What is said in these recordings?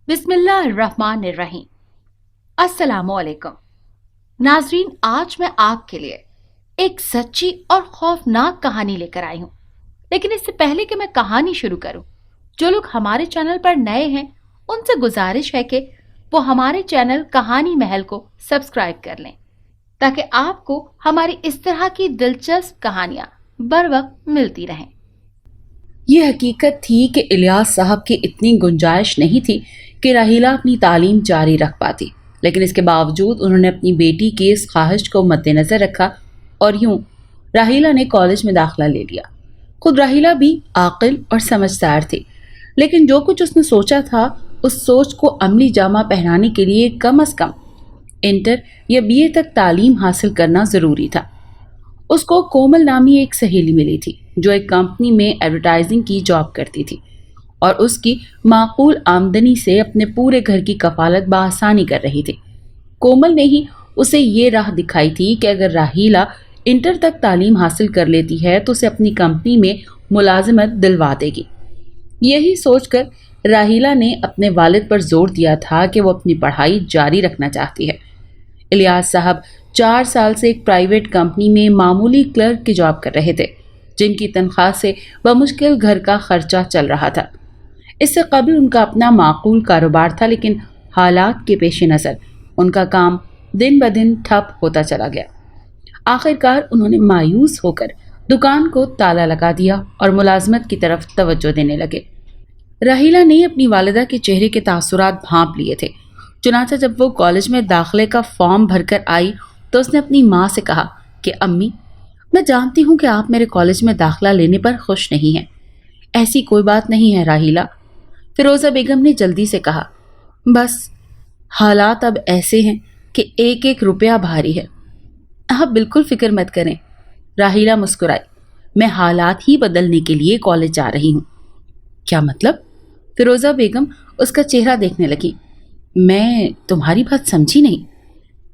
बिस्मिल्लाहिर्रहमानिर्रहीम। अस्सलामुअलैकुम नाजरीन, आज मैं आपके लिए एक सच्ची और खौफनाक कहानी लेकर आई हूँ। लेकिन इससे पहले कि मैं कहानी शुरू करूँ, जो लोग हमारे चैनल पर नए हैं उनसे गुजारिश है कि वो हमारे चैनल कहानी महल को सब्सक्राइब कर लें, ताकि आपको हमारी इस तरह की दिलचस्प कहानियाँ बर वक्त मिलती रहें। ये हकीकत थी कि इलियास साहब की इतनी गुंजाइश नहीं थी कि राहीला अपनी तालीम जारी रख पाती, लेकिन इसके बावजूद उन्होंने अपनी बेटी की इस ख्वाहिश को मद्देनजर रखा और यूं राहीला ने कॉलेज में दाखिला ले लिया। खुद राहीला भी आकिल और समझदार थी, लेकिन जो कुछ उसने सोचा था उस सोच को अमली जामा पहनाने के लिए कम से कम इंटर या बीए तक तालीम हासिल करना ज़रूरी था। उसको कोमल नामी एक सहेली मिली थी जो एक कंपनी में एडवर्टाइजिंग की जॉब करती थी और उसकी माकूल आमदनी से अपने पूरे घर की कफालत बआसानी कर रही थी। कोमल ने ही उसे ये राह दिखाई थी कि अगर राहीला इंटर तक तालीम हासिल कर लेती है तो उसे अपनी कंपनी में मुलाजिमत दिलवा देगी। यही सोचकर राहीला ने अपने वालिद पर जोर दिया था कि वो अपनी पढ़ाई जारी रखना चाहती है। इलियास साहब 4 साल से एक प्राइवेट कंपनी में मामूली क्लर्क की जॉब कर रहे थे, जिनकी तनख्वाह से बमुश्किल घर का खर्चा चल रहा था। इससे कबल उनका अपना माकूल कारोबार था, लेकिन हालात के पेश नज़र उनका काम दिन ब दिन ठप होता चला गया। आखिरकार उन्होंने मायूस होकर दुकान को ताला लगा दिया और मुलाजमत की तरफ तवज्जो देने लगे। राहीला ने अपनी वालिदा के चेहरे के तासुरात भांप लिए थे। चुनांचे जब वो कॉलेज में दाखिले का फॉर्म भरकर आई तो उसने अपनी माँ से कहा कि अम्मी, मैं जानती हूँ कि आप मेरे कॉलेज में दाखिला लेने पर खुश नहीं हैं। ऐसी कोई बात नहीं है राहीला, फिरोज़ा बेगम ने जल्दी से कहा। बस हालात अब ऐसे हैं कि एक एक रुपया भारी है। आप बिल्कुल फिक्र मत करें, राहीला मुस्कुराई। मैं हालात ही बदलने के लिए कॉलेज जा रही हूँ। क्या मतलब? फिरोज़ा बेगम उसका चेहरा देखने लगी। मैं तुम्हारी बात समझी नहीं।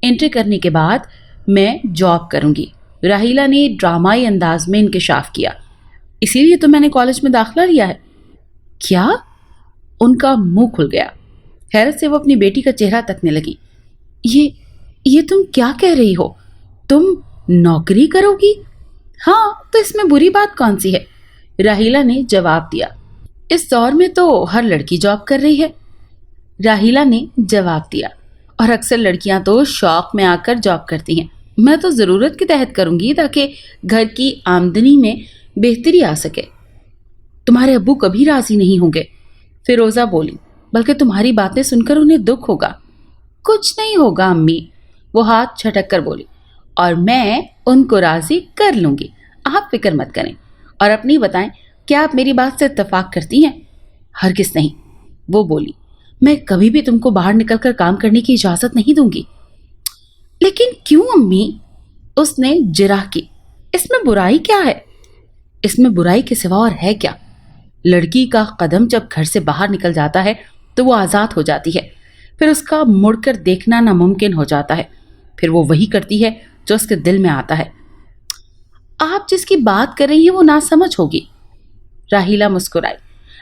एंट्री करने के बाद मैं जॉब करूंगी, राहीला ने ड्रामाई अंदाज में इंकशाफ किया। इसीलिए तो मैंने कॉलेज में दाखिला लिया है। क्या? उनका मुंह खुल गया। हैरत से वो अपनी बेटी का चेहरा तकने लगी। ये तुम क्या कह रही हो? तुम नौकरी करोगी? हाँ, तो इसमें बुरी बात कौन सी है? राहीला ने जवाब दिया। इस दौर में तो हर लड़की जॉब कर रही है, राहीला ने जवाब दिया। और अक्सर लड़कियां तो शौक में आकर जॉब करती हैं। मैं तो ज़रूरत के तहत करूंगी ताकि घर की आमदनी में बेहतरी आ सके। तुम्हारे अब्बू कभी राजी नहीं होंगे, फिरोज़ा बोली, बल्कि तुम्हारी बातें सुनकर उन्हें दुख होगा। कुछ नहीं होगा अम्मी, वो हाथ झटक कर बोली, और मैं उनको राजी कर लूंगी। आप फिक्र मत करें। और अपनी बताएं, क्या आप मेरी बात से इत्तेफाक करती हैं? हरगिज़ नहीं, वो बोली। मैं कभी भी तुमको बाहर निकलकर काम करने की इजाजत नहीं दूंगी। लेकिन क्यों अम्मी? उसने जिराह की। इसमें बुराई क्या है? इसमें बुराई के सिवा और है क्या? लड़की का कदम जब घर से बाहर निकल जाता है तो वो आज़ाद हो जाती है, फिर उसका मुड़कर देखना नामुमकिन हो जाता है। फिर वो वही करती है जो उसके दिल में आता है। आप जिसकी बात कर रही हैं वो नासमझ होगी, राहीला मुस्कुराई।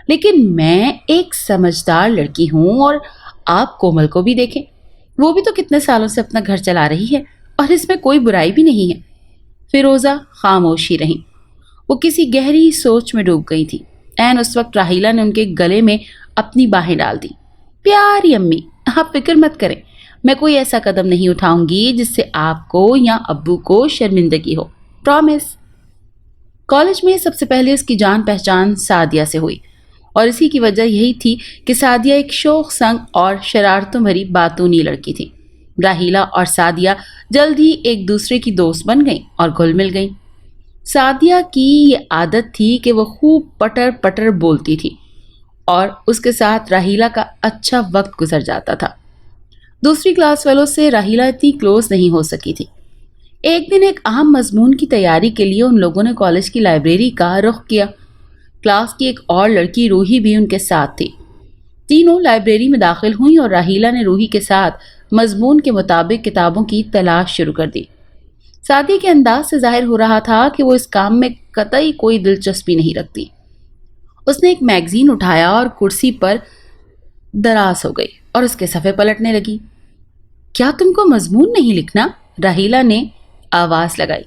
लेकिन मैं एक समझदार लड़की हूं, और आप कोमल को भी देखें, वो भी तो कितने सालों से अपना घर चला रही है और इसमें कोई बुराई भी नहीं है। फिरोज़ा खामोशी रही। वो किसी गहरी सोच में डूब गई थी। ऐन उस वक्त राहीला ने उनके गले में अपनी बाहें डाल दी। प्यारी अम्मी, आप फिक्र मत करें, मैं कोई ऐसा कदम नहीं उठाऊंगी जिससे आपको या अब्बू को शर्मिंदगी हो, प्रॉमिस। कॉलेज में सबसे पहले उसकी जान पहचान सादिया से हुई, और इसी की वजह यही थी कि सादिया एक शौक संग और शरारतों भरी बातूनी लड़की थी। राहीला और सादिया जल्द ही एक दूसरे की दोस्त बन गईं और घुल मिल गईं। सादिया की ये आदत थी कि वो खूब पटर पटर बोलती थी, और उसके साथ राहीला का अच्छा वक्त गुजर जाता था। दूसरी क्लास वालों से राहीला इतनी क्लोज नहीं हो सकी थी। एक दिन एक अहम मजमून की तैयारी के लिए उन लोगों ने कॉलेज की लाइब्रेरी का रुख किया। क्लास की एक और लड़की रूही भी उनके साथ थी। तीनों लाइब्रेरी में दाखिल हुई और राहीला ने रूही के साथ मजमून के मुताबिक किताबों की तलाश शुरू कर दी। सादिया के अंदाज से जाहिर हो रहा था कि वो इस काम में कतई कोई दिलचस्पी नहीं रखती। उसने एक मैगजीन उठाया और कुर्सी पर दराज हो गई और उसके सफ़े पलटने लगी। क्या तुमको मजमून नहीं लिखना? राहीला ने आवाज़ लगाई।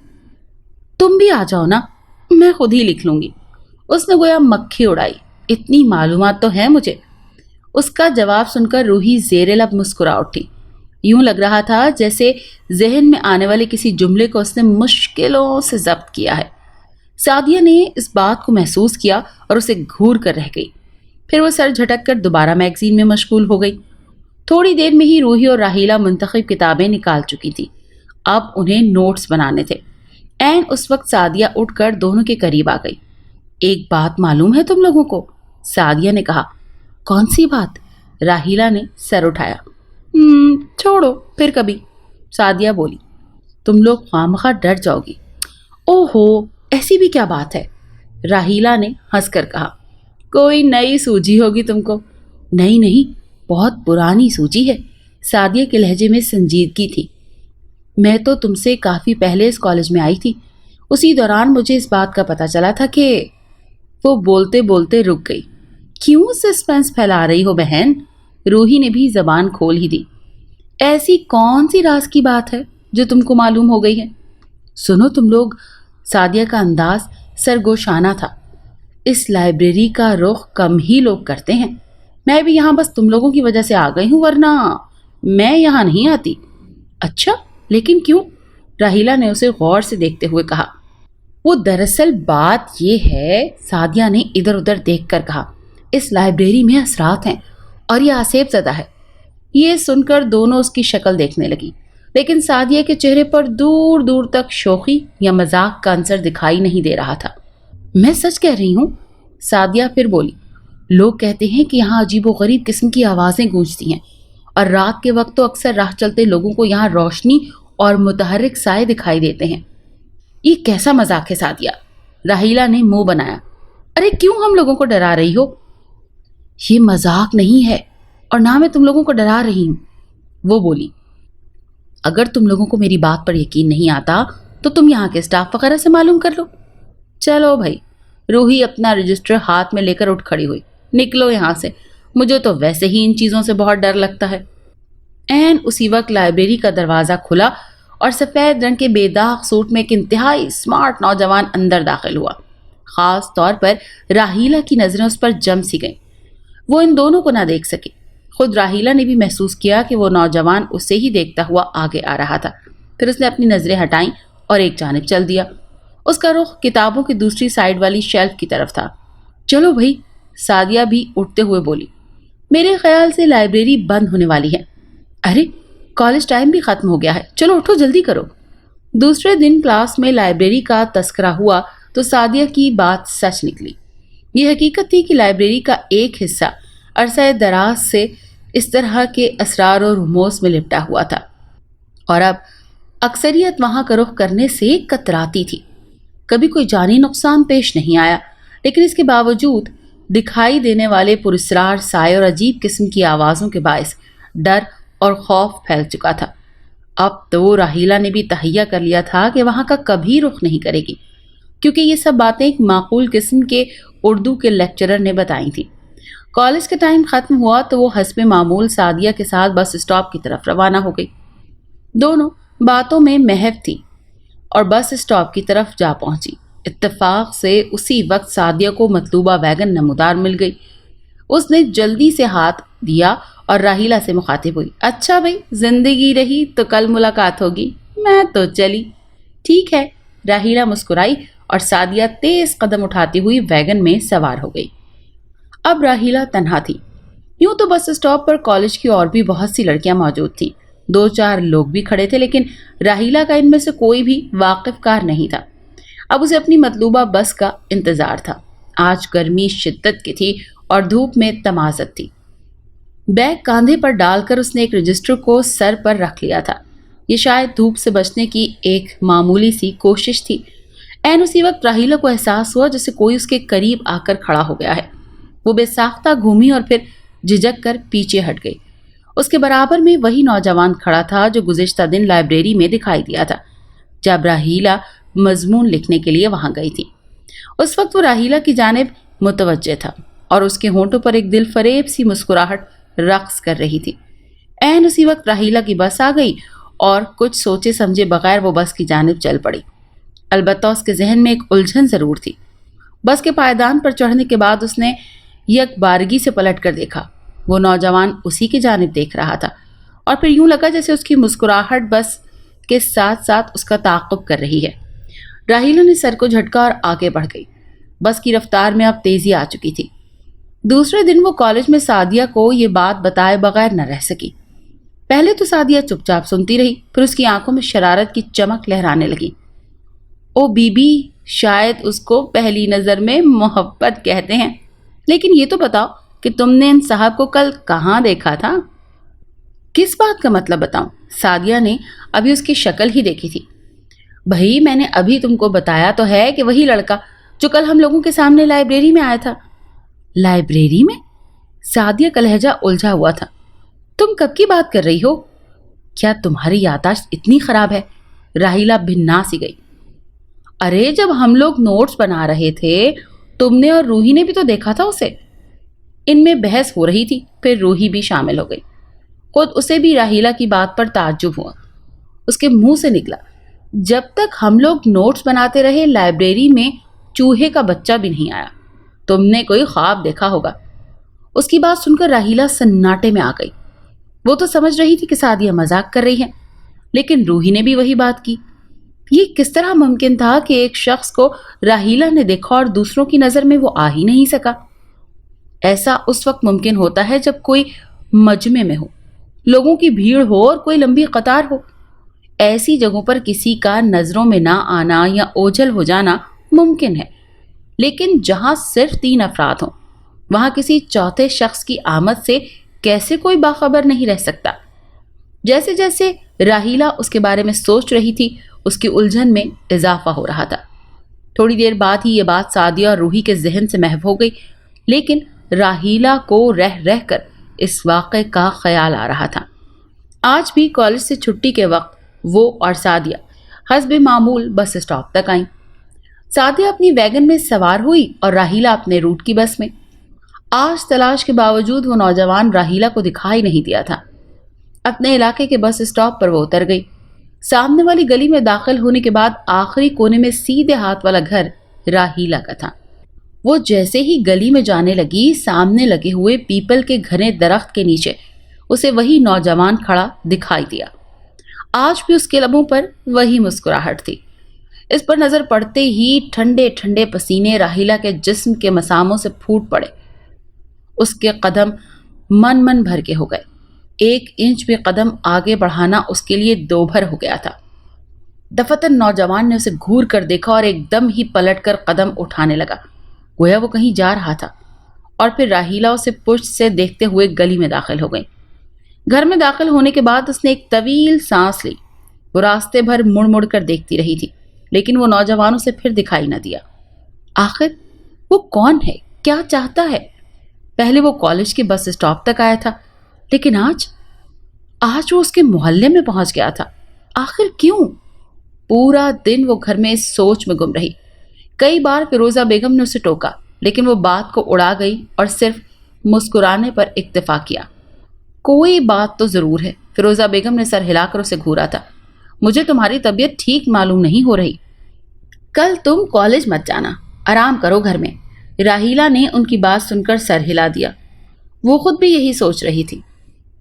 तुम भी आ जाओ ना, मैं खुद ही लिख लूँगी। उसने गोया मक्खी उड़ाई। इतनी मालूमात तो है मुझे। उसका जवाब सुनकर रूही ज़ेरे लब मुस्कुरा उठी। यूं लग रहा था जैसे जहन में आने वाले किसी जुमले को उसने मुश्किलों से जब्त किया है। सादिया ने इस बात को महसूस किया और उसे घूर कर रह गई। फिर वो सर झटक कर दोबारा मैगजीन में मशगूल हो गई। थोड़ी देर में ही रूही और राहीला मुंतखब किताबें निकाल चुकी थी। अब उन्हें नोट्स बनाने थे। ऐन उस वक्त सादिया उठकर दोनों के करीब आ गई। एक बात मालूम है तुम लोगों को? सादिया ने कहा। कौन सी बात? राहीला ने सर उठाया। छोड़ो, फिर कभी, सादिया बोली। तुम लोग खामखा डर जाओगी। ओहो, ऐसी भी क्या बात है? राहीला ने हंसकर कहा। कोई नई सूझी होगी तुमको। नहीं नहीं, बहुत पुरानी सूझी है। सादिया के लहजे में संजीदगी थी। मैं तो तुमसे काफ़ी पहले इस कॉलेज में आई थी। उसी दौरान मुझे इस बात का पता चला था कि... वो बोलते बोलते रुक गई। क्यों सस्पेंस फैला रही हो बहन? रूही ने भी जबान खोल ही दी। ऐसी कौन सी राज की बात है जो तुमको मालूम हो गई है? सुनो तुम लोग। सादिया का अंदाज सरगोशाना था। इस लाइब्रेरी का रुख कम ही लोग करते हैं। मैं भी यहाँ बस तुम लोगों की वजह से आ गई हूँ, वरना मैं यहाँ नहीं आती। अच्छा, लेकिन क्यों? राहीला ने उसे गौर से देखते हुए कहा। वो दरअसल बात ये है, सादिया ने इधर उधर देखकर कहा, इस लाइब्रेरी में असरात हैं और ये आसेब ज़दा है। ये सुनकर दोनों उसकी शक्ल देखने लगी, लेकिन सादिया के चेहरे पर दूर दूर तक शोखी या मजाक का अंसर दिखाई नहीं दे रहा था। मैं सच कह रही हूँ, सादिया फिर बोली। लोग कहते हैं कि यहाँ अजीबोगरीब किस्म की आवाज़ें गूंजती हैं और रात के वक्त तो अक्सर राह चलते लोगों को यहाँ रोशनी और मुतहर्रिक साए दिखाई देते हैं। ये कैसा मजाक है सादिया? राहीला ने मुंह बनाया। अरे क्यों हम लोगों को डरा रही हो? ये मजाक नहीं है और ना मैं तुम लोगों को डरा रही हूँ, वो बोली। अगर तुम लोगों को मेरी बात पर यकीन नहीं आता तो तुम यहाँ के स्टाफ वगैरह से मालूम कर लो। चलो भाई। रूही अपना रजिस्टर हाथ में लेकर उठ खड़ी हुई। निकलो यहाँ से, मुझे तो वैसे ही इन चीज़ों से बहुत डर लगता है। ऐन उसी वक्त लाइब्रेरी का दरवाज़ा खुला और सफ़ेद रंग के बेदाग सूट में एक इंतहाई स्मार्ट नौजवान अंदर दाखिल हुआ। ख़ास तौर पर राहीला की नज़रें उस पर जम सी गईं। वो इन दोनों को ना देख सकी। खुद राहीला ने भी महसूस किया कि वो नौजवान उसे ही देखता हुआ आगे आ रहा था। फिर उसने अपनी नज़रें हटाईं और एक जानिब चल दिया। उसका रुख किताबों की दूसरी साइड वाली शेल्फ की तरफ था। चलो भाई, सादिया भी उठते हुए बोली। मेरे ख्याल से लाइब्रेरी बंद होने वाली है। अरे, कॉलेज टाइम भी ख़त्म हो गया है, चलो उठो, जल्दी करो। दूसरे दिन क्लास में लाइब्रेरी का तस्करा हुआ तो सादिया की बात सच निकली। ये हकीकत थी कि लाइब्रेरी का एक हिस्सा अरसा दराज से इस तरह के असरार और रुमूज़ में लिपटा हुआ था और अब अक्सरियत वहाँ का रुख करने से कतराती थी। कभी कोई जानी नुकसान पेश नहीं आया, लेकिन इसके बावजूद दिखाई देने वाले पुरस्रार साए और अजीब किस्म की आवाज़ों के बायस डर और खौफ फैल चुका था। अब तो राहीला ने भी तहैया कर लिया था कि वहाँ का कभी रुख नहीं करेगी, क्योंकि ये सब बातें एक माकूल किस्म के उर्दू के लेक्चरर ने बताई थी। कॉलेज का टाइम ख़त्म हुआ तो वो हस्बे मामूल सादिया के साथ बस स्टॉप की तरफ रवाना हो गई। दोनों बातों में महव थी और बस स्टॉप की तरफ जा पहुंची। इत्तेफाक से उसी वक्त सादिया को मतलूबा वैगन नमूदार मिल गई। उसने जल्दी से हाथ दिया और राहीला से मुखातिब हुई। अच्छा भाई, जिंदगी रही तो कल मुलाकात होगी, मैं तो चली। ठीक है, राहीला मुस्कुराई और सादिया तेज कदम उठाती हुई वैगन में सवार हो गई। अब राहीला तन्हा थी। यूं तो बस स्टॉप पर कॉलेज की और भी बहुत सी लड़कियां मौजूद थीं। 2-4 लोग भी खड़े थे, लेकिन राहीला का इनमें से कोई भी वाकिफकार नहीं था। अब उसे अपनी मतलूबा बस का इंतज़ार था। आज गर्मी शिद्दत की थी और धूप में तमाज़त थी। बैग कांधे पर डालकर उसने एक रजिस्टर को सर पर रख लिया था। ये शायद धूप से बचने की एक मामूली सी कोशिश थी। ऐन उसी वक्त राहीला को एहसास हुआ जैसे कोई उसके करीब आकर खड़ा हो गया है। वो बेसाख्ता घूमी और फिर झिझक कर पीछे हट गई। उसके बराबर में वही नौजवान खड़ा था जो गुज़िश्ता दिन लाइब्रेरी में दिखाई दिया था जब राहीला मजमून लिखने के लिए वहां गई थी। उस वक्त वो राहीला की जानिब मुतवज्जे था और उसके होंठों पर एक दिल फरेब सी मुस्कुराहट رقص کر رہی تھی۔ عین اسی وقت راحیلہ کی بس آ گئی اور کچھ سوچے سمجھے بغیر وہ بس کی جانب چل پڑی۔ البتہ اس کے ذہن میں ایک الجھن ضرور تھی۔ بس کے پائیدان پر چڑھنے کے بعد اس نے یک بارگی سے پلٹ کر دیکھا۔ وہ نوجوان اسی کی جانب دیکھ رہا تھا اور پھر یوں لگا جیسے اس کی مسکراہٹ بس کے ساتھ ساتھ اس کا تعاقب کر رہی ہے۔ راحیلہ نے سر کو جھٹکا اور آگے بڑھ گئی۔ بس کی رفتار میں اب تیزی آ چکی تھی۔ دوسرے دن وہ کالج میں سعدیہ کو یہ بات بتائے بغیر نہ رہ سکی۔ پہلے تو سعدیہ چپ چاپ سنتی رہی، پھر اس کی آنکھوں میں شرارت کی چمک لہرانے لگی۔ او بی بی، شاید اس کو پہلی نظر میں محبت کہتے ہیں، لیکن یہ تو بتاؤ کہ تم نے ان صاحب کو کل کہاں دیکھا تھا؟ کس بات کا مطلب بتاؤں؟ سعدیہ نے ابھی اس کی شکل ہی دیکھی تھی۔ بھائی میں نے ابھی تم کو بتایا تو ہے کہ وہی لڑکا جو کل ہم لوگوں کے سامنے لائبریری میں آیا تھا۔ لائبریری میں؟ سعدیہ کا لہجہ الجھا ہوا تھا۔ تم کب کی بات کر رہی ہو؟ کیا تمہاری یادداشت اتنی خراب ہے؟ راحیلہ بھنا سی گئی۔ ارے جب ہم لوگ نوٹس بنا رہے تھے تم نے اور روحی نے بھی تو دیکھا تھا اسے۔ ان میں بحث ہو رہی تھی، پھر روحی بھی شامل ہو گئی۔ خود اسے بھی راحیلہ کی بات پر تعجب ہوا۔ اس کے منہ سے نکلا، جب تک ہم لوگ نوٹس بناتے رہے لائبریری میں چوہے کا بچہ بھی نہیں آیا۔ تم نے کوئی خواب دیکھا ہوگا۔ اس کی بات سن کر راحیلہ سناٹے میں آ گئی۔ وہ تو سمجھ رہی تھی کہ سعدیہ مذاق کر رہی ہے، لیکن روحی نے بھی وہی بات کی۔ یہ کس طرح ممکن تھا کہ ایک شخص کو راحیلہ نے دیکھا اور دوسروں کی نظر میں وہ آ ہی نہیں سکا؟ ایسا اس وقت ممکن ہوتا ہے جب کوئی مجمع میں ہو، لوگوں کی بھیڑ ہو اور کوئی لمبی قطار ہو۔ ایسی جگہوں پر کسی کا نظروں میں نہ آنا یا اوجھل ہو جانا ممکن ہے، لیکن جہاں صرف 3 افراد ہوں وہاں کسی چوتھے شخص کی آمد سے کیسے کوئی باخبر نہیں رہ سکتا؟ جیسے جیسے راحیلہ اس کے بارے میں سوچ رہی تھی اس کی الجھن میں اضافہ ہو رہا تھا۔ تھوڑی دیر بعد ہی یہ بات سعدیہ اور روحی کے ذہن سے محو ہو گئی، لیکن راحیلہ کو رہ رہ کر اس واقعے کا خیال آ رہا تھا۔ آج بھی کالج سے چھٹی کے وقت وہ اور سعدیہ حسب معمول بس اسٹاپ تک آئیں۔ سعدیہ اپنی ویگن میں سوار ہوئی اور راحیلہ اپنے روٹ کی بس میں۔ آج تلاش کے باوجود وہ نوجوان راحیلہ کو دکھائی نہیں دیا تھا۔ اپنے علاقے کے بس اسٹاپ پر وہ اتر گئی۔ سامنے والی گلی میں داخل ہونے کے بعد آخری کونے میں سیدھے ہاتھ والا گھر راحیلہ کا تھا۔ وہ جیسے ہی گلی میں جانے لگی، سامنے لگے ہوئے پیپل کے گھنے درخت کے نیچے اسے وہی نوجوان کھڑا دکھائی دیا۔ آج بھی اس کے لبوں پر وہی مسکراہٹ تھی۔ اس پر نظر پڑتے ہی ٹھنڈے ٹھنڈے پسینے راحیلہ کے جسم کے مساموں سے پھوٹ پڑے۔ اس کے قدم من من بھر کے ہو گئے۔ 1 انچ بھی قدم آگے بڑھانا اس کے لیے 2 بھر ہو گیا تھا۔ دفتن نوجوان نے اسے گھور کر دیکھا اور ایک دم ہی پلٹ کر قدم اٹھانے لگا، گویا وہ کہیں جا رہا تھا، اور پھر راحیلہ اسے پشت سے دیکھتے ہوئے گلی میں داخل ہو گئی۔ گھر میں داخل ہونے کے بعد اس نے ایک طویل سانس لی۔ وہ راستے بھر مڑ مڑ کر دیکھتی رہی تھی، لیکن وہ نوجوان اسے پھر دکھائی نہ دیا۔ آخر وہ کون ہے؟ کیا چاہتا ہے؟ پہلے وہ کالج کے بس اسٹاپ تک آیا تھا، لیکن آج وہ اس کے محلے میں پہنچ گیا تھا۔ آخر کیوں؟ پورا دن وہ گھر میں اس سوچ میں گم رہی۔ کئی بار فیروزہ بیگم نے اسے ٹوکا، لیکن وہ بات کو اڑا گئی اور صرف مسکرانے پر اکتفا کیا۔ کوئی بات تو ضرور ہے، فیروزہ بیگم نے سر ہلا کر اسے گھورا تھا۔ مجھے تمہاری طبیعت ٹھیک معلوم نہیں ہو رہی، کل تم کالج مت جانا، آرام کرو گھر میں۔ راحیلہ نے ان کی بات سن کر سر ہلا دیا۔ وہ خود بھی یہی سوچ رہی تھی۔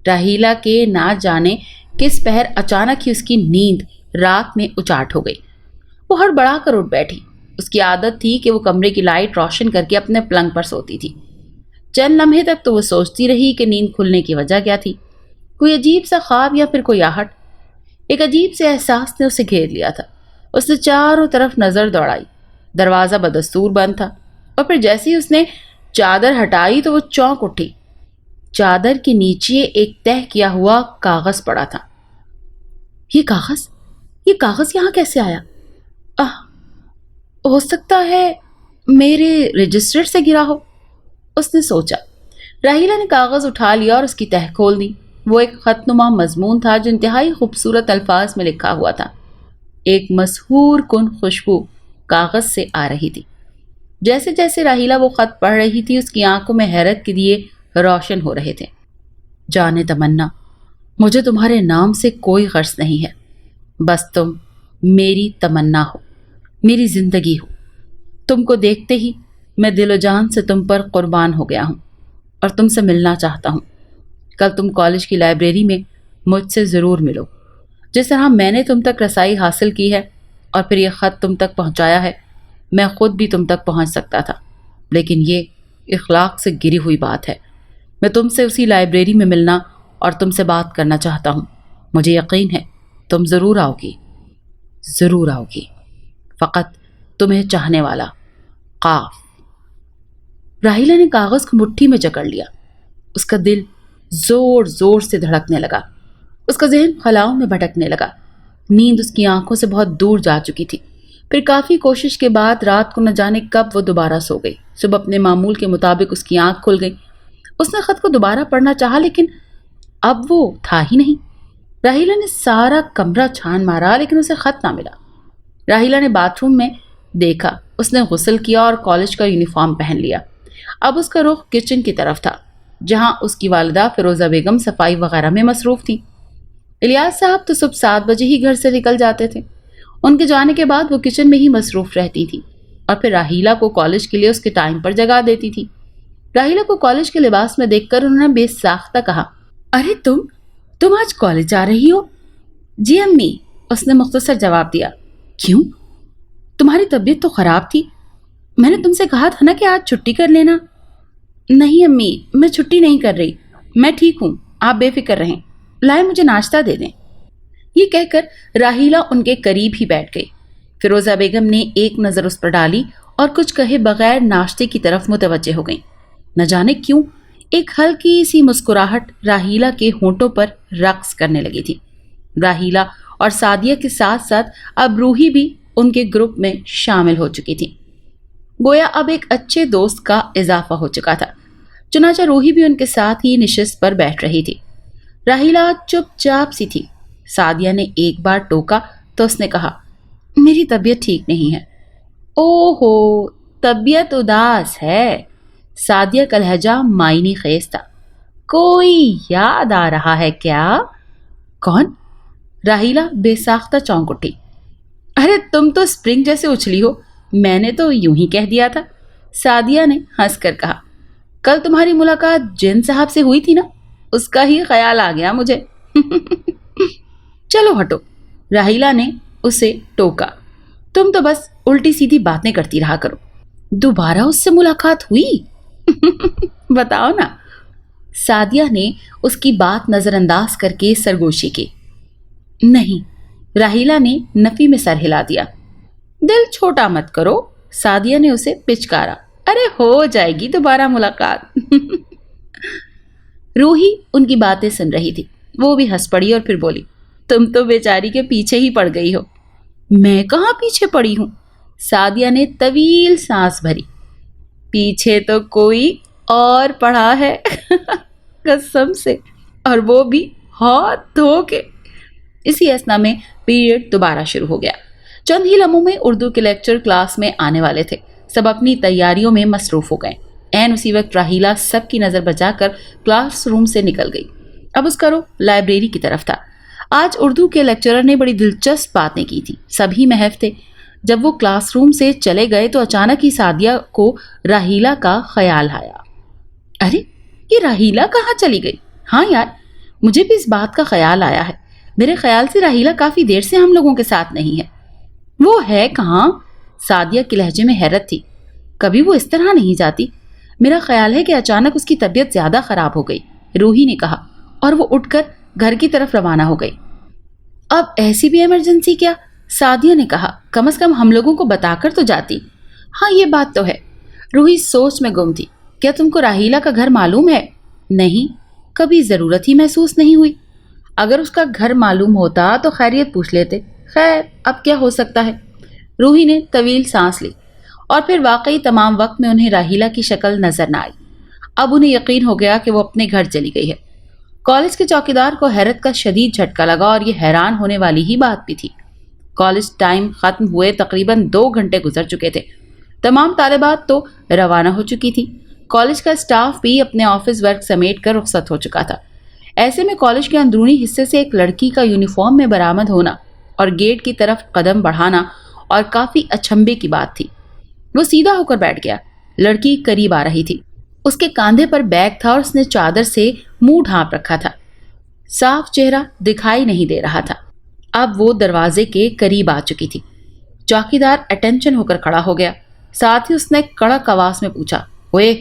راحیلہ کے نہ جانے کس پہر اچانک ہی اس کی نیند رات میں اچاٹ ہو گئی۔ وہ ہڑبڑا کر اٹھ بیٹھی۔ اس کی عادت تھی کہ وہ کمرے کی لائٹ روشن کر کے اپنے پلنگ پر سوتی تھی۔ چند لمحے تک تو وہ سوچتی رہی کہ نیند کھلنے کی وجہ کیا تھی، کوئی عجیب سا خواب یا پھر کوئی آہٹ۔ ایک عجیب سے احساس نے اسے گھیر لیا تھا۔ اس نے چاروں طرف نظر دوڑائی، دروازہ بدستور بند تھا، اور پھر جیسے ہی اس نے چادر ہٹائی تو وہ چونک اٹھی۔ چادر کے نیچے ایک تہہ کیا ہوا کاغذ پڑا تھا۔ یہ کاغذ یہاں کیسے آیا؟ ہو سکتا ہے میرے رجسٹر سے گرا ہو، اس نے سوچا۔ راحیلہ نے کاغذ اٹھا لیا اور اس کی تہہ کھول دی۔ وہ ایک خط نما مضمون تھا جو انتہائی خوبصورت الفاظ میں لکھا ہوا تھا۔ ایک مسحور کن خوشبو کاغذ سے آ رہی تھی۔ جیسے جیسے راحیلہ وہ خط پڑھ رہی تھی اس کی آنکھوں میں حیرت کے دیے روشن ہو رہے تھے۔ जाने तमन्ना, मुझे तुम्हारे नाम से कोई गर्ज नहीं है। बस तुम मेरी तमन्ना हो, मेरी जिंदगी हो। तुमको देखते ही मैं दिलो जान से तुम पर कुर्बान हो गया हूँ और तुमसे मिलना चाहता हूँ। कल तुम कॉलेज की लाइब्रेरी में मुझसे ज़रूर मिलो। जिस तरह मैंने तुम तक रसाई हासिल की है और फिर ये ख़त तुम तक पहुँचाया है, मैं ख़ुद भी तुम तक पहुँच सकता था, लेकिन ये इखलाक से गिरी हुई बात है। मैं तुमसे उसी लाइब्रेरी में मिलना और तुमसे बात करना चाहता हूँ। मुझे यकीन है तुम ज़रूर आओगी, ज़रूर आओगी। फ़कत तुम्हें चाहने वाला, काफ। राहिला ने कागज़ को मुट्ठी में जकड़ लिया। उसका दिल ज़ोर ज़ोर से धड़कने लगा। उसका जहन खलाओं में भटकने लगा। नींद उसकी आंखों से बहुत दूर जा चुकी थी। फिर काफ़ी कोशिश के बाद रात को न जाने कब वो दोबारा सो गई। सुबह अपने मामूल के मुताबिक उसकी आंख खुल गई। उसने ख़त को दोबारा पढ़ना चाहा, लेकिन अब वो था ही नहीं। राहिला ने सारा कमरा छान मारा, लेकिन उसे ख़त ना मिला। राहिला ने बाथरूम में देखा। उसने गुस्ल किया और कॉलेज का यूनिफॉर्म पहन लिया। अब उसका रुख किचन की तरफ था, जहां उसकी वालिदा फिरोज़ा बेगम सफाई वगैरह में मसरूफ़ थी। इलियास साहब तो सुबह 7 बजे ही घर से निकल जाते थे। उनके जाने के बाद वो किचन में ही मसरूफ़ रहती थी और फिर राहिला को कॉलेज के लिए उसके टाइम पर जगा देती थी। राहिला को कॉलेज के लिबास में देखकर उन्होंने बेसाख्ता कहा, अरे तुम आज कॉलेज जा रही हो? जी अम्मी, उसने मुख्तसर जवाब दिया। क्यों? तुम्हारी तबीयत तो ख़राब थी। मैंने तुमसे कहा था ना कि आज छुट्टी कर लेना। नहीं अम्मी, मैं छुट्टी नहीं कर रही, मैं ठीक हूँ, आप बेफिक्र रहें। लाए मुझे नाश्ता दे दें। ये कहकर राहिला उनके करीब ही बैठ गई। फिरोज़ा बेगम ने एक नज़र उस पर डाली और कुछ कहे बगैर नाश्ते की तरफ मुतवज्जे हो गई। न जाने क्यों एक हल्की सी मुस्कुराहट राहिला के होंठों पर रक्स करने लगी थी। राहिला और सादिया के साथ साथ अब रूही भी उनके ग्रुप में शामिल हो चुकी थी। गोया अब एक अच्छे दोस्त का इजाफा हो चुका था। चुनाचा रूही भी उनके साथ ही निशिस्त पर बैठ रही थी। राहिला चुपचाप सी थी। सादिया ने एक बार टोका तो उसने कहा, मेरी तबीयत ठीक नहीं है। ओहो, तबीयत उदास है। सादिया का लहजा मायनी खेज था। कोई याद आ रहा है क्या? कौन? राहिला बेसाख्ता चौंक उठी। अरे तुम तो स्प्रिंग जैसे उछली हो, मैंने तो यूं ही कह दिया था। सादिया ने हंसकर कहा, कल तुम्हारी मुलाकात जिन साहब से हुई थी ना, उसका ही ख्याल आ गया मुझे। चलो हटो, राहिला ने उसे टोका। तुम तो बस उल्टी सीधी बातें करती रहा करो। दोबारा उससे मुलाकात हुई? बताओ ना। सादिया ने उसकी बात नजरअंदाज करके सरगोशी की। नहीं, राहिला ने नफी में सर हिला दिया। दिल छोटा मत करो, सादिया ने उसे पिचकारा। अरे हो जाएगी दोबारा मुलाकात। रूही उनकी बातें सुन रही थी। वो भी हंस पड़ी और फिर बोली, तुम तो बेचारी के पीछे ही पड़ गई हो। मैं कहाँ पीछे पड़ी हूँ? सादिया ने तवील सांस भरी। पीछे तो कोई और पड़ा है। कसम से, और वो भी हाथ धो के। इसी असना में पीरियड दोबारा शुरू हो गया। चंद ही लम्हों में उर्दू के लेक्चर क्लास में आने वाले थे। सब अपनी तैयारियों में मसरूफ हो गए। ऐन उसी वक्त राहिला सबकी नज़र बचाकर क्लासरूम से निकल गई। अब उसका रुख लाइब्रेरी की तरफ था। आज उर्दू के लेक्चरर ने बड़ी दिलचस्प बातें की थी। सभी महफ थे। जब वो क्लासरूम से चले गए तो अचानक ही सादिया को राहिला का ख्याल आया। अरे ये राहिला कहाँ चली गई? हाँ यार, मुझे भी इस बात का ख्याल आया है। मेरे ख्याल से राहिला काफ़ी देर से हम लोगों के साथ नहीं है। वो है कहाँ? सादिया के लहजे में हैरत थी। कभी वो इस तरह नहीं जाती। मेरा ख्याल है कि अचानक उसकी तबीयत ज़्यादा ख़राब हो गई, रूही ने कहा, और वो उठकर घर की तरफ रवाना हो गई। अब ऐसी भी इमरजेंसी क्या? सादिया ने कहा, कम से कम हम लोगों को बताकर तो जाती। हाँ ये बात तो है। रूही सोच में गुम थी। क्या तुमको राहिला का घर मालूम है? नहीं, कभी ज़रूरत ही महसूस नहीं हुई। अगर उसका घर मालूम होता तो खैरियत पूछ लेते। खैर, अब क्या हो सकता है। रूही ने तवील सांस ली और फिर वाकई तमाम वक्त में उन्हें राहिला की शक्ल नजर न आई। अब उन्हें यकीन हो गया कि वो अपने घर चली गई है। कॉलेज के चौकीदार को हैरत का शदीद झटका लगा और ये हैरान होने वाली ही बात भी थी। कॉलेज टाइम ख़त्म हुए तकरीबन 2 घंटे गुजर चुके थे। तमाम तालिबात तो रवाना हो चुकी थी। कॉलेज का स्टाफ भी अपने ऑफिस वर्क समेट कर रुखसत हो चुका था। ऐसे में कॉलेज के अंदरूनी हिस्से से एक लड़की का यूनिफॉर्म में बरामद होना और गेट की तरफ कदम बढ़ाना और काफी अचंभे की बात थी। वो सीधा होकर बैठ गया। लड़की करीब आ रही थी। उसके कांधे पर बैग था और उसने चादर से मुंह ढांप रखा था। साफ चेहरा दिखाई नहीं दे रहा था। अब वो दरवाजे के करीब आ चुकी थी। चौकीदार अटेंशन होकर खड़ा हो गया। साथ ही उसने कड़क आवाज में पूछा, ओए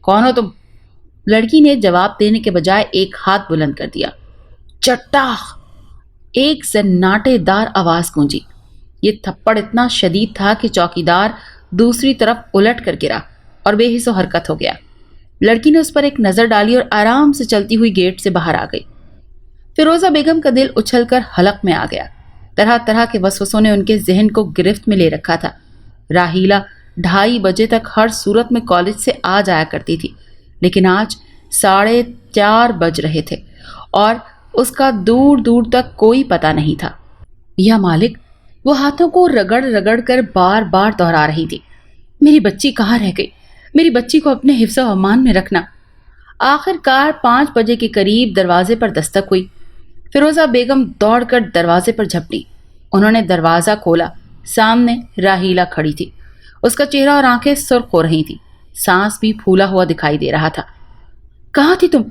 कौन हो तुम? लड़की ने जवाब देने के बजाय एक हाथ बुलंद कर दिया। चट्टा! एक सन्नाटेदार आवाज गूंजी। ये थप्पड़ इतना शदीद था कि चौकीदार दूसरी तरफ उलट कर गिरा और बेहिस्सो हरकत हो गया। लड़की ने उस पर एक नजर डाली और आराम से चलती हुई गेट से बाहर आ गई। फिरोजा बेगम का दिल उछलकर हलक में आ गया। तरह तरह के वसवसों ने उनके जहन को गिरफ्त में ले रखा था। राहीला 2:30 बजे तक हर सूरत में कॉलेज से आ जाया करती थी, लेकिन आज 4:30 बज रहे थे और उसका दूर दूर तक कोई पता नहीं था। या मालिक, वो हाथों को रगड़ रगड़ कर बार बार दोहरा रही थी, मेरी बच्ची कहाँ रह गई? मेरी बच्ची को अपने हिफ्ज़ व अमान में रखना। आखिरकार 5 बजे के करीब दरवाजे पर दस्तक हुई। फिरोजा बेगम दौड़कर दरवाजे पर झपटी। उन्होंने दरवाज़ा खोला। सामने राहीला खड़ी थी। उसका चेहरा और आंखें सुर्ख हो रही थी। सांस भी फूला हुआ दिखाई दे रहा था। कहाँ थी तुम?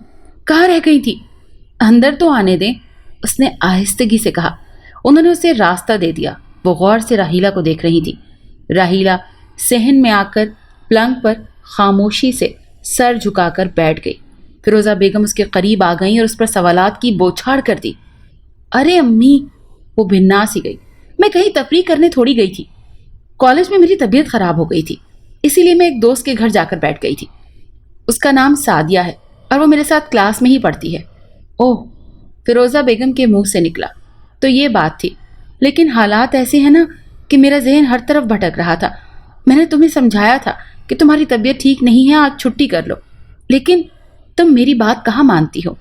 कहाँ रह गई थी? अंदर तो आने दें, उसने आहिस्तगी से कहा। उन्होंने उसे रास्ता दे दिया। वो गौर से राहीला को देख रही थी। राहीला सहन में आकर पलंग पर खामोशी से सर झुकाकर बैठ गई। फिरोजा बेगम उसके करीब आ गई और उस पर सवालात की बौछार कर दी। अरे अम्मी, वो भिन्ना सी गई, मैं कहीं तफरीह करने थोड़ी गई थी। कॉलेज में मेरी तबीयत खराब हो गई थी, इसीलिए मैं एक दोस्त के घर जाकर बैठ गई थी। उसका नाम सादिया है और वो मेरे साथ क्लास में ही पढ़ती है। ओह, फिरोजा बेगम के मुंह से निकला। तो ये बात थी, लेकिन हालात ऐसे हैं ना कि मेरा जहन हर तरफ भटक रहा था। मैंने तुम्हें समझाया था कि तुम्हारी तबीयत ठीक नहीं है, आज छुट्टी कर लो, लेकिन तुम मेरी बात कहाँ मानती हो।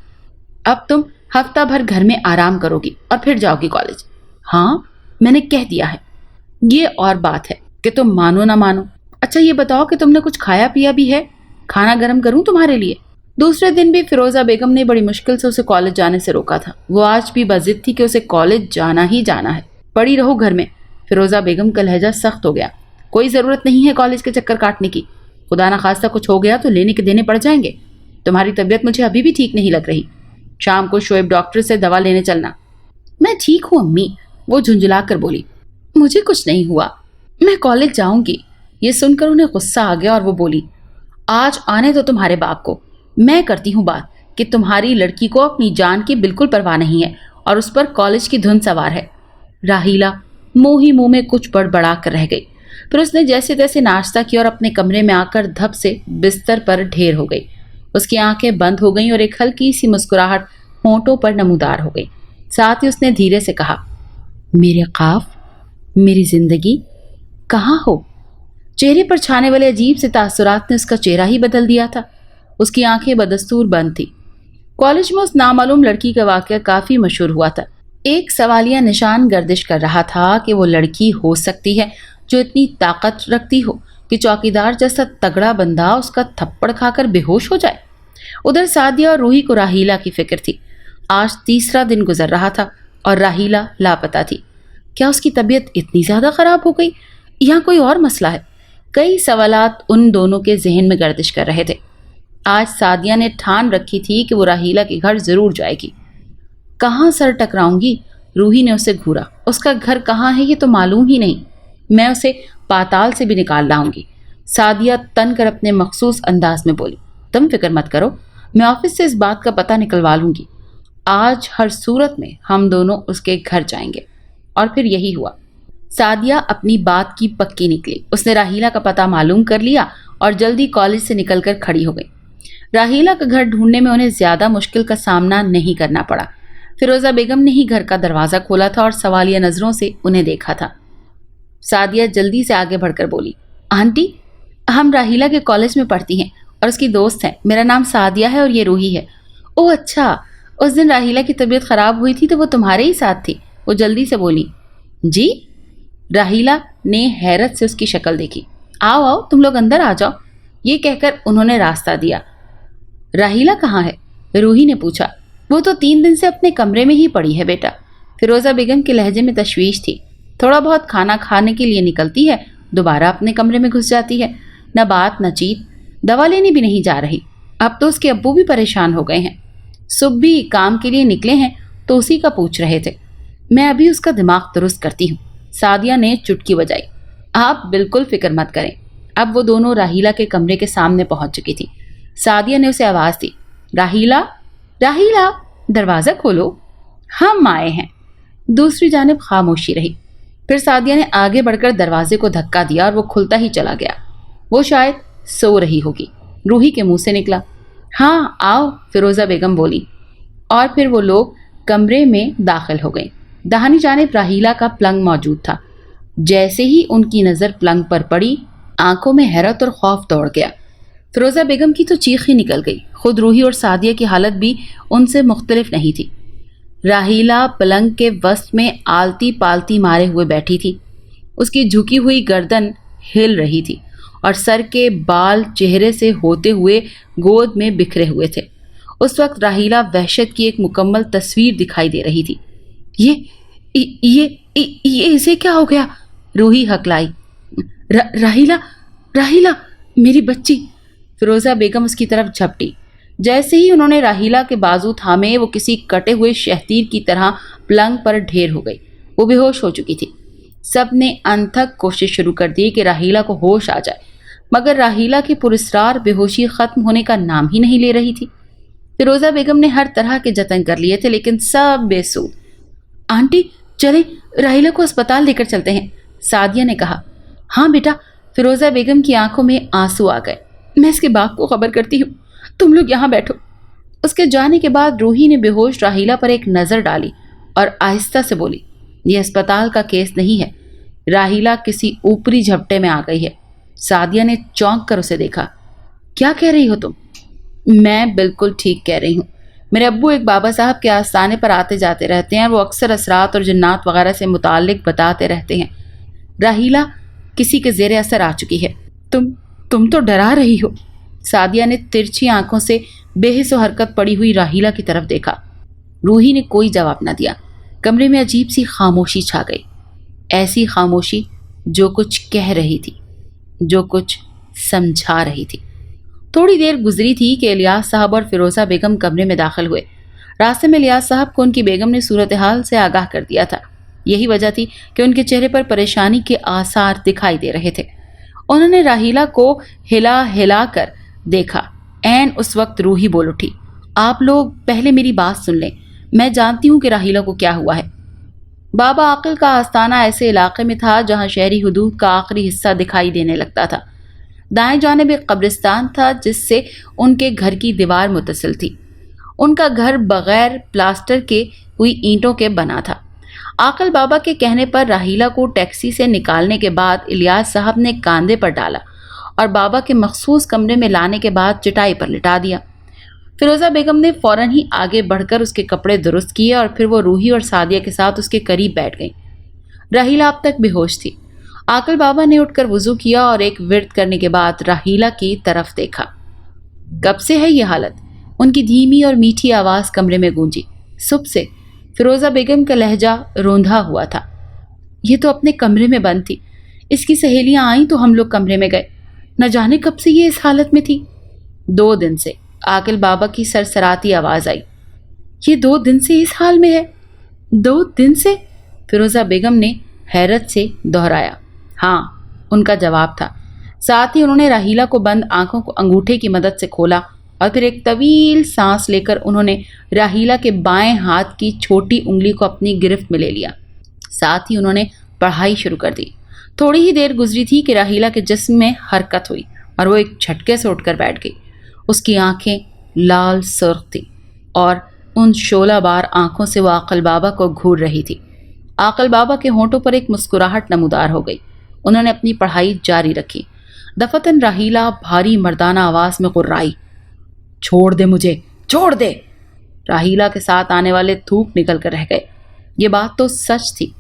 अब तुम हफ्ता भर घर में आराम करोगी और फिर जाओगी कॉलेज। हाँ, मैंने कह दिया है। ये और बात है कि तुम मानो ना मानो। अच्छा ये बताओ कि तुमने कुछ खाया पिया भी है? खाना गर्म करूं तुम्हारे लिए? दूसरे दिन भी फिरोजा बेगम ने बड़ी मुश्किल से उसे कॉलेज जाने से रोका था। वो आज भी बजिद थी कि उसे कॉलेज जाना ही जाना है। पड़ी रहो घर में। फिरोजा बेगम का लहजा सख्त हो गया। कोई ज़रूरत नहीं है कॉलेज के चक्कर काटने की। खुदा ना खास्ता कुछ हो गया तो लेने के देने पड़ जाएंगे। तुम्हारी तबीयत मुझे अभी भी ठीक नहीं लग रही। शाम को शोएब डॉक्टर से दवा लेने चलना। मैं ठीक हूँ अम्मी, वो झुंझला कर बोली। मुझे कुछ नहीं हुआ, मैं कॉलेज जाऊंगी। ये सुनकर उन्हें गुस्सा आ गया और वो बोली, आज आने दो तुम्हारे बाप को। मैं करती हूँ बात कि तुम्हारी लड़की को अपनी जान की बिल्कुल परवाह नहीं है और उस पर कॉलेज की धुन सवार है। राहीला मुंह ही मुंह में कुछ बड़बड़ा कर रह गई। फिर उसने जैसे तैसे नाश्ता किया और अपने कमरे में आकर धप से बिस्तर पर ढेर हो गई। उसकी आंखें बंद हो गईं और एक हल्की सी मुस्कुराहट होंठों पर नमूदार हो गई। साथ ही उसने धीरे से कहा, मेरे ख्वाब, मेरी जिंदगी, कहाँ हो? चेहरे पर छाने वाले अजीब से तासुरात ने उसका चेहरा ही बदल दिया था। उसकी आंखें बदस्तूर बंद थी। कॉलेज में उस नामालूम लड़की का वाकया काफी मशहूर हुआ था। एक सवालिया निशान गर्दिश कर रहा था कि वो लड़की हो सकती है जो इतनी ताकत रखती हो कि चौकीदार जैसा तगड़ा बंदा उसका थप्पड़ खाकर बेहोश हो जाए। उधर सादिया और रूही को राहीला की फिक्र थी। आज तीसरा दिन गुजर रहा था और राहीला लापता थी। क्या उसकी तबीयत इतनी ज्यादा खराब हो गई या कोई और मसला है? कई सवालात उन दोनों के जहन में गर्दिश कर रहे थे। आज सादिया ने ठान रखी थी कि वो राहीला के घर जरूर जाएगी। कहाँ सर टकराऊंगी? रूही ने उसे घूरा। उसका घर कहाँ है ये तो मालूम ही नहीं। मैं उसे पाताल से भी निकाल लाऊंगी। सादिया तन कर अपने मखसूस अंदाज में बोली, तुम फिक्र मत करो, मैं ऑफिस से इस बात का पता निकलवा लूंगी। आज हर सूरत में हम दोनों उसके घर जाएंगे। और फिर यही हुआ। सादिया अपनी बात की पक्की निकली। उसने राहीला का पता मालूम कर लिया और जल्दी कॉलेज से निकलकर खड़ी हो गई। राहीला का घर ढूंढने में उन्हें ज्यादा मुश्किल का सामना नहीं करना पड़ा। फिरोजा बेगम ने ही घर का दरवाजा खोला था और सवालिया नजरों से उन्हें देखा था। सादिया जल्दी से आगे बढ़कर बोली, आंटी, हम राहीला के कॉलेज में पढ़ती हैं और उसकी दोस्त हैं। मेरा नाम सादिया है और ये रूही है। ओह अच्छा, उस दिन राहीला की तबीयत खराब हुई थी तो वो तुम्हारे ही साथ थी। वो जल्दी से बोली। जी? राहीला ने हैरत से उसकी शक्ल देखी। आओ आओ, तुम लोग अंदर आ जाओ। ये कहकर उन्होंने रास्ता दिया। राहीला कहाँ है? रूही ने पूछा। वो तो 3 दिन से अपने कमरे में ही पड़ी है बेटा। फिरोजा बेगम के लहजे में तशवीश थी। थोड़ा बहुत खाना खाने के लिए निकलती है, दोबारा अपने कमरे में घुस जाती है। न बात न चीत, दवा लेने भी नहीं जा रही। अब तो उसके अब्बू भी परेशान हो गए हैं। सुबह भी काम के लिए निकले हैं तो उसी का पूछ रहे थे। मैं अभी उसका दिमाग दुरुस्त करती हूँ। सादिया ने चुटकी बजाई। आप बिल्कुल फिक्र मत करें। अब वो दोनों राहीला के कमरे के सामने पहुंच चुकी थी। सादिया ने उसे आवाज दी, राहीला, राहीला, दरवाजा खोलो, हम आए हैं। दूसरी जानिब खामोशी रही। फिर सादिया ने आगे बढ़कर दरवाजे को धक्का दिया और वो खुलता ही चला गया। वो शायद सो रही होगी। रूही के मुंह से निकला, हाँ आओ, फिरोजा बेगम बोली। और फिर वो लोग कमरे में दाखिल हो गए। दाहिनी जानिब राहीला का पलंग मौजूद था। जैसे ही उनकी नज़र पलंग पर पड़ी, आंखों में हैरत और खौफ दौड़ गया। फिरोजा बेगम की तो चीख ही निकल गई। खुद रूही और सादिया की हालत भी उनसे मुख्तलिफ नहीं थी। राहीला पलंग के वस्त में आलती पालती मारे हुए बैठी थी। उसकी झुकी हुई गर्दन हिल रही थी और सर के बाल चेहरे से होते हुए गोद में बिखरे हुए थे। उस वक्त राहीला वहशत की एक मुकम्मल तस्वीर दिखाई दे रही थी। ये इसे क्या हो गया? रूही हकलाई। राहीला, राहीला, मेरी बच्ची। फिरोजा बेगम उसकी तरफ झपटी। जैसे ही उन्होंने राहीला के बाजू थामे, वो किसी कटे हुए शहतीर की तरह पलंग पर ढेर हो गई। वो बेहोश हो चुकी थी। सब ने अनथक कोशिश शुरू कर दी कि राहीला को होश आ जाए, मगर राहीला की पुरस्रार बेहोशी खत्म होने का नाम ही नहीं ले रही थी। फिरोजा बेगम ने हर तरह के जतन कर लिए थे, लेकिन सब बेसूद। आंटी, चले राहीला को अस्पताल लेकर चलते हैं, सादिया ने कहा। हाँ बेटा। फिरोजा बेगम की आंखों में आंसू आ गए। मैं इसके बाप को खबर करती हूँ, तुम लोग यहाँ बैठो। उसके जाने के बाद रूही ने बेहोश राहीला पर एक नज़र डाली और आहिस्ता से बोली, यह अस्पताल का केस नहीं है। राहीला किसी ऊपरी झपटे में आ गई है। सादिया ने चौंक कर उसे देखा। क्या कह रही हो तुम? मैं बिल्कुल ठीक कह रही हूँ। मेरे अब्बू एक बाबा साहब के आस्थाने पर आते जाते रहते हैं। वो अक्सर असरात और जिन्नात वगैरह से मुताल्लिक बताते रहते हैं। राहीला किसी के जेर असर आ चुकी है। तुम तो डरा रही हो। सादिया ने तिरछी आंखों से बेहिस हरकत पड़ी हुई राहीला की तरफ देखा। रूही ने कोई जवाब न दिया। कमरे में अजीब सी खामोशी छा गई। ऐसी खामोशी जो कुछ कह रही थी, जो कुछ समझा रही थी। थोड़ी देर गुजरी थी कि इलियास साहब और फिरोजा बेगम कमरे में दाखिल हुए। रास्ते में इलियास साहब को उनकी बेगम ने सूरत हाल से आगाह कर दिया था। यही वजह थी कि उनके चेहरे पर परेशानी के आसार दिखाई दे रहे थे। उन्होंने राहीला को हिला हिला कर देखा। ऐन उस वक्त रूही बोल उठी, आप लोग पहले मेरी बात सुन लें, मैं जानती हूँ कि राहीला को क्या हुआ है। बाबा आकिल का आस्थाना ऐसे इलाके में था जहाँ शहरी हुदूद का आखिरी हिस्सा दिखाई देने लगता था। दाएं जानिब एक कब्रिस्तान था जिससे उनके घर की दीवार मुत्तसिल थी। उनका घर बगैर प्लास्टर के हुई ईंटों के बना था। आकिल बाबा के कहने पर राहीला को टैक्सी से निकालने के बाद इलियास साहब ने कांधे पर डाला और बाबा के मखसूस कमरे में लाने के बाद चटाई पर लिटा दिया। फिरोजा बेगम ने फौरन ही आगे बढ़कर उसके कपड़े दुरुस्त किए और फिर वो रूही और सादिया के साथ उसके करीब बैठ गई। राहीला अब तक बेहोश थी। आकिल बाबा ने उठकर वुजू किया और एक विर्द करने के बाद राहीला की तरफ देखा। कब से है ये हालत? उनकी धीमी और मीठी आवाज़ कमरे में गूंजी। सुबह से। फिरोजा बेगम का लहजा रोंधा हुआ था। ये तो अपने कमरे में बंद थी। इसकी सहेलियां आईं तो हम लोग कमरे में गए। न जाने कब से ये इस हालत में थी। 2 दिन से। आकिल बाबा की सरसराती आवाज आई। ये 2 दिन से इस हाल में है? 2 दिन से? फिरोजा बेगम ने हैरत से दोहराया। हाँ, उनका जवाब था। साथ ही उन्होंने राहीला को बंद आंखों को अंगूठे की मदद से खोला और फिर एक तवील सांस लेकर उन्होंने राहीला के बाएं हाथ की छोटी उंगली को अपनी गिरफ्त में ले लिया। साथ ही उन्होंने पढ़ाई शुरू कर दी। थोड़ी ही देर गुजरी थी कि राहीला के जिस्म में हरकत हुई और वो एक झटके से उठकर बैठ गई। उसकी आंखें लाल सुर्ख थी और उन शोलाबार आंखों से वो आकिल बाबा को घूर रही थी। आकिल बाबा के होंठों पर एक मुस्कुराहट नमूदार हो गई। उन्होंने अपनी पढ़ाई जारी रखी। दफतन राहीला भारी मर्दाना आवाज में गुर्राई, छोड़ दे मुझे, छोड़ दे। राहीला के साथ आने वाले थूक निकल कर रह गए। ये बात तो सच थी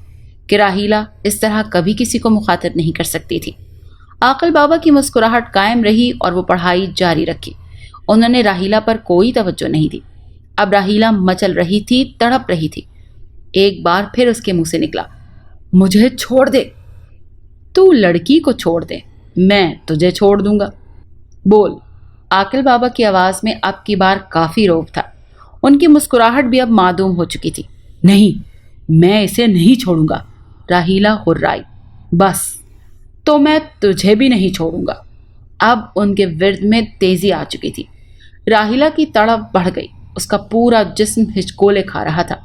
कि राहीला इस तरह कभी किसी को मुखातिब नहीं कर सकती थी। आकिल बाबा की मुस्कुराहट कायम रही और वो पढ़ाई जारी रखी। उन्होंने राहीला पर कोई तवज्जो नहीं दी। अब राहीला मचल रही थी, तड़प रही थी। एक बार फिर उसके मुंह से निकला, मुझे छोड़ दे। तू लड़की को छोड़ दे, मैं तुझे छोड़ दूंगा। बोल। आकिल बाबा की आवाज में अब की बार काफी रौब था। उनकी मुस्कुराहट भी अब मादूम हो चुकी थी। नहीं, मैं इसे नहीं छोड़ूंगा। राहीला हुर्राई। बस, तो मैं तुझे भी नहीं छोड़ूंगा। अब उनके विर्द में तेजी आ चुकी थी। राहीला की तड़प बढ़ गई, उसका पूरा जिस्म हिचकोले खा रहा था।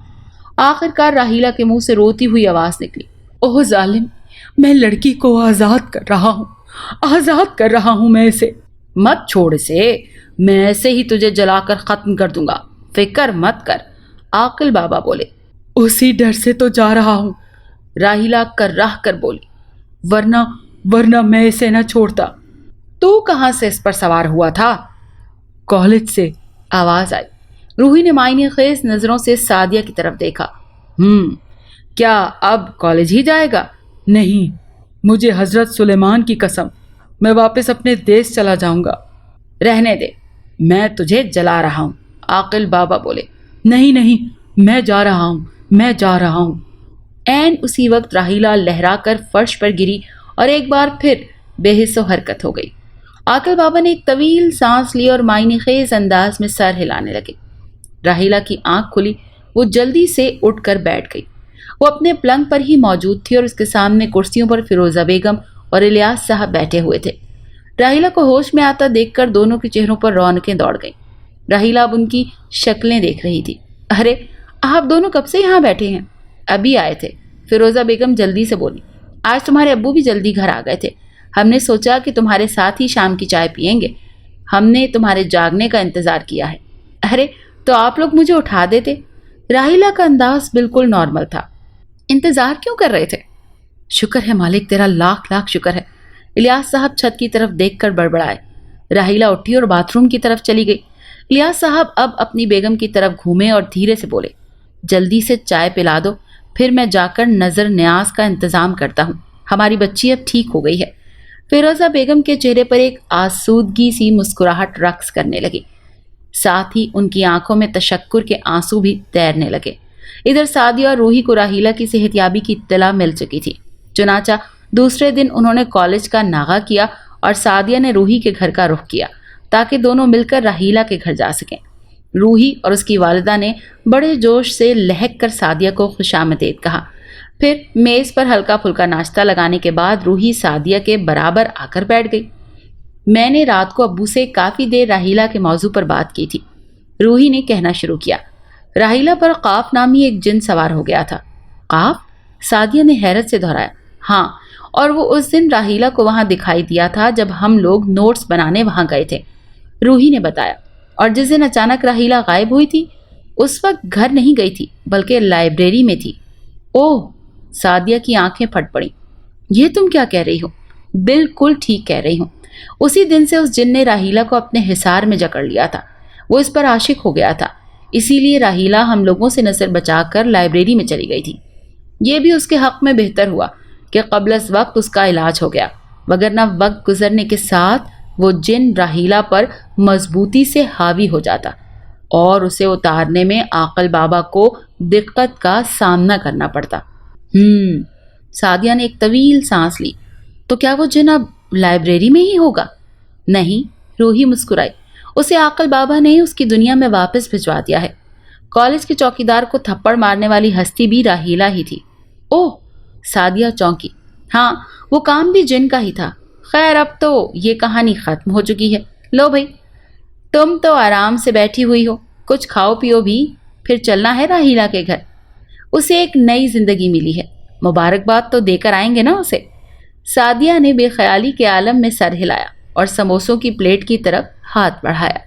आखिरकार राहीला के मुंह से रोती हुई आवाज निकली, ओह जालिम, मैं लड़की को आजाद कर रहा हूं, आजाद कर रहा हूं मैं इसे। मत छोड़ इसे, मैं ऐसे ही तुझे जलाकर खत्म कर दूंगा, फिक्र मत कर। आकिल बाबा बोले। उसी डर से तो जा रहा हूं, राहीला कर्राह कर बोली, वरना मैं इसे न छोड़ता। तू कहां से इस पर सवार हुआ था? कॉलेज से, आवाज आई। रूही ने मायने खेज नजरों से सादिया की तरफ देखा। क्या अब कॉलेज ही जाएगा? नहीं, मुझे हजरत सुलेमान की कसम, मैं वापस अपने देश चला जाऊंगा। रहने दे, मैं तुझे जला रहा हूं, आकिल बाबा बोले। नहीं, मैं जा रहा हूं। ऐन उसी वक्त राहीला लहरा कर फर्श पर गिरी और एक बार फिर बेहिस्सो हरकत हो गई। आकिल बाबा ने एक तवील सांस ली और मायने खेज अंदाज में सर हिलाने लगे। राहीला की आंख खुली, वो जल्दी से उठकर बैठ गई। वो अपने पलंग पर ही मौजूद थी और उसके सामने कुर्सियों पर फिरोजा बेगम और इलियास साहब बैठे हुए थे। राहीला को होश में आता देखकर दोनों के चेहरों पर रौनकें दौड़ गईं। राहीला अब उनकी शक्लें देख रही थी। अरे, आप दोनों कब से यहाँ बैठे हैं? अभी आए थे, फिरोजा बेगम जल्दी से बोली। आज तुम्हारे अब्बू भी जल्दी घर आ गए थे, हमने सोचा कि तुम्हारे साथ ही शाम की चाय पियेंगे। हमने तुम्हारे जागने का इंतजार किया है। अरे, तो आप लोग मुझे उठा देते। राहीला का अंदाज बिल्कुल नॉर्मल था। इंतजार क्यों कर रहे थे? शुक्र है मालिक, तेरा लाख लाख शुक्र है। इलियास साहब छत की तरफ देखकर बड़बड़ाए। राहीला उठी और बाथरूम की तरफ चली गई। इलियास साहब अब अपनी बेगम की तरफ घूमे और धीरे से बोले, जल्दी से चाय पिला दो, फिर मैं जाकर नजर न्याज का इंतजाम करता हूँ। हमारी बच्ची अब ठीक हो गई है। फिरोजा बेगम के चेहरे पर एक आसूदगी सी मुस्कुराहट रक्स करने लगी। साथ ही उनकी आंखों में तशक्कुर के आंसू भी तैरने लगे। इधर सादिया और रूही को राहीला की सेहतयाबी की इत्तला मिल चुकी थी। चुनाचा दूसरे दिन उन्होंने कॉलेज का नागा किया और सादिया ने रूही के घर का रुख किया ताकि दोनों मिलकर राहीला के घर जा सकें। रूही और उसकी वालिदा ने बड़े जोश से लहक कर सादिया को खुशामदीद कहा। फिर मेज़ पर हल्का फुल्का नाश्ता लगाने के बाद रूही सादिया के बराबर आकर बैठ गई। मैंने रात को अब्बू से काफ़ी देर राहीला के मौजू पर बात की थी। रूही ने कहना शुरू किया। राहीला पर काफ नामी एक जिन सवार हो गया था। काफ? सादिया ने हैरत से दोहराया। हाँ, और वो उस दिन राहीला को वहाँ दिखाई दिया था जब हम लोग नोट्स बनाने वहाँ गए थे, रूही ने बताया। और जिस दिन अचानक राहीला गायब हुई थी, उस वक्त घर नहीं गई थी बल्कि लाइब्रेरी में थी। ओह, सादिया की आंखें फट पड़ी। ये तुम क्या कह रही हो? बिल्कुल ठीक कह रही हूँ। उसी दिन से उस जिन ने राहीला को अपने हिसार में जकड़ लिया था। वो इस पर आशिक हो गया था, इसीलिए राहीला हम लोगों से नजर बचाकर लाइब्रेरी में चली गई थी। ये भी उसके हक में बेहतर हुआ कि क़ब्ल वक्त उसका इलाज हो गया, वगरना वक्त गुजरने के साथ वो जिन राहीला पर मजबूती से हावी हो जाता और उसे उतारने में आकिल बाबा को दिक्कत का सामना करना पड़ता। सादिया ने एक तवील सांस ली। तो क्या वो जिन अब लाइब्रेरी में ही होगा? नहीं, रूही मुस्कुराई। उसे आकिल बाबा ने उसकी दुनिया में वापस भिजवा दिया है। कॉलेज के चौकीदार को थप्पड़ मारने वाली हस्ती भी राहीला ही थी। ओह, सादिया चौंकी। हाँ, वो काम भी जिन का ही था। खैर, अब तो ये कहानी खत्म हो चुकी है। लो भाई, तुम तो आराम से बैठी हुई हो, कुछ खाओ पियो भी, फिर चलना है राहीला के घर। उसे एक नई जिंदगी मिली है, मुबारकबाद तो देकर आएंगे ना उसे। सादिया ने बेख्याली के आलम में सर हिलाया और समोसों की प्लेट की तरफ हाथ बढ़ाया।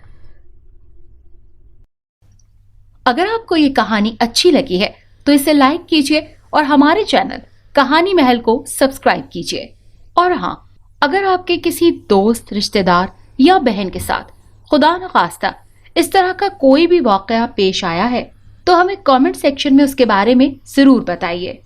अगर आपको ये कहानी अच्छी लगी है तो इसे लाइक कीजिए और हमारे चैनल कहानी महल को सब्सक्राइब कीजिए। और हाँ, अगर आपके किसी दोस्त, रिश्तेदार या बहन के साथ खुदा न खास्ता इस तरह का कोई भी वाकया पेश आया है तो हमें कमेंट सेक्शन में उसके बारे में जरूर बताइए।